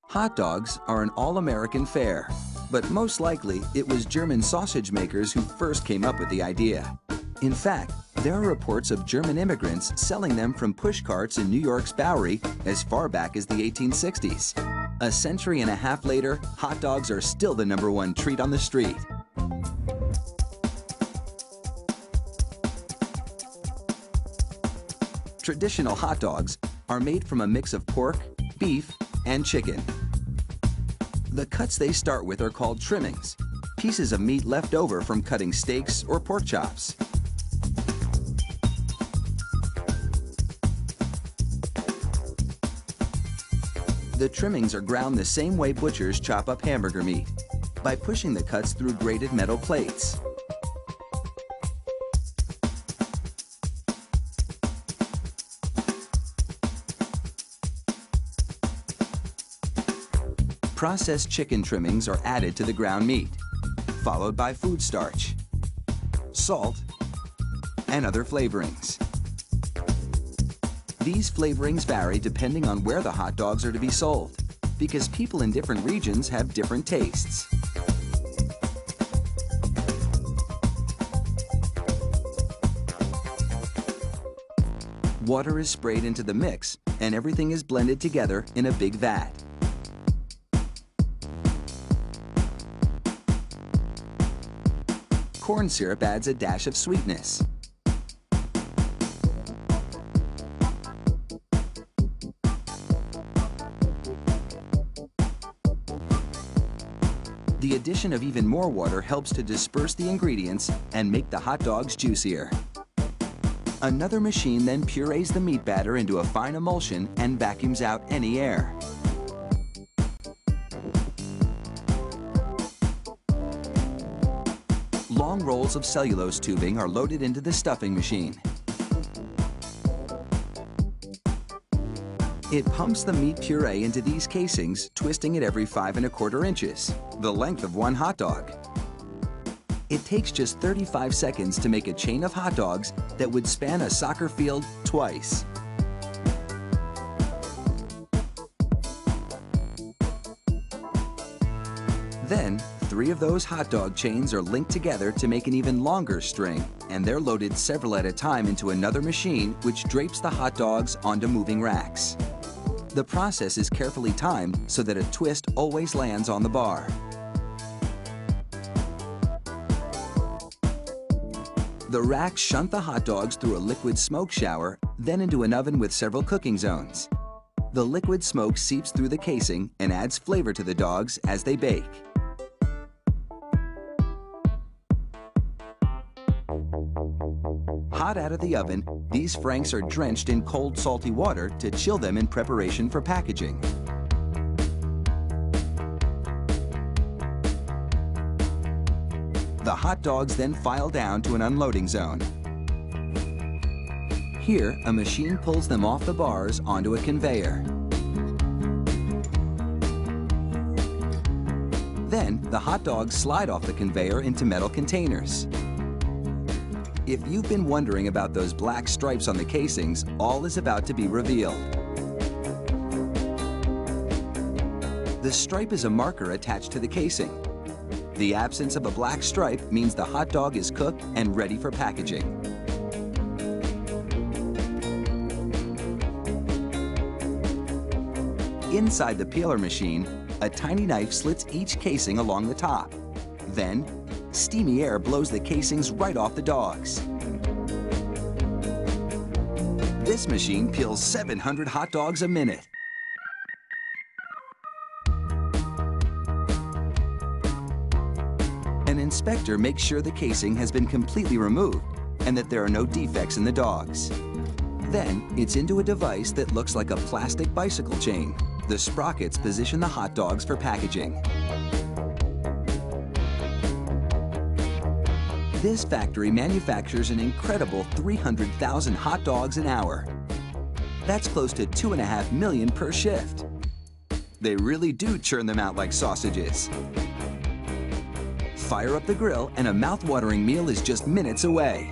Hot dogs are an all-American fare, but most likely it was German sausage makers who first came up with the idea. In fact, there are reports of German immigrants selling them from push carts in New York's Bowery as far back as the 1860s. A century and a half later, hot dogs are still the #1 treat on the street. Traditional hot dogs are made from a mix of pork, beef, and chicken. The cuts they start with are called trimmings, pieces of meat left over from cutting steaks or pork chops. The trimmings are ground the same way butchers chop up hamburger meat, by pushing the cuts through grated metal plates. Processed chicken trimmings are added to the ground meat, followed by food starch, salt, and other flavorings. These flavorings vary depending on where the hot dogs are to be sold, because people in different regions have different tastes. Water is sprayed into the mix, and everything is blended together in a big vat. Corn syrup adds a dash of sweetness. The addition of even more water helps to disperse the ingredients and make the hot dogs juicier. Another machine then purees the meat batter into a fine emulsion and vacuums out any air. Long rolls of cellulose tubing are loaded into the stuffing machine. It pumps the meat puree into these casings, twisting it every 5 1/4 inches, the length of one hot dog. It takes just 35 seconds to make a chain of hot dogs that would span a soccer field twice. Then, 3 of those hot dog chains are linked together to make an even longer string, and they're loaded several at a time into another machine which drapes the hot dogs onto moving racks. The process is carefully timed so that a twist always lands on the bar. The racks shunt the hot dogs through a liquid smoke shower, then into an oven with several cooking zones. The liquid smoke seeps through the casing and adds flavor to the dogs as they bake. Hot out of the oven, these franks are drenched in cold, salty water to chill them in preparation for packaging. The hot dogs then file down to an unloading zone. Here, a machine pulls them off the bars onto a conveyor. Then, the hot dogs slide off the conveyor into metal containers. If you've been wondering about those black stripes on the casings, all is about to be revealed. The stripe is a marker attached to the casing. The absence of a black stripe means the hot dog is cooked and ready for packaging. Inside the peeler machine, a tiny knife slits each casing along the top. Then, steamy air blows the casings right off the dogs. This machine peels 700 hot dogs a minute. An inspector makes sure the casing has been completely removed and that there are no defects in the dogs. Then, it's into a device that looks like a plastic bicycle chain. The sprockets position the hot dogs for packaging. This factory manufactures an incredible 300,000 hot dogs an hour. That's close to 2.5 million per shift. They really do churn them out like sausages. Fire up the grill and a mouth-watering meal is just minutes away.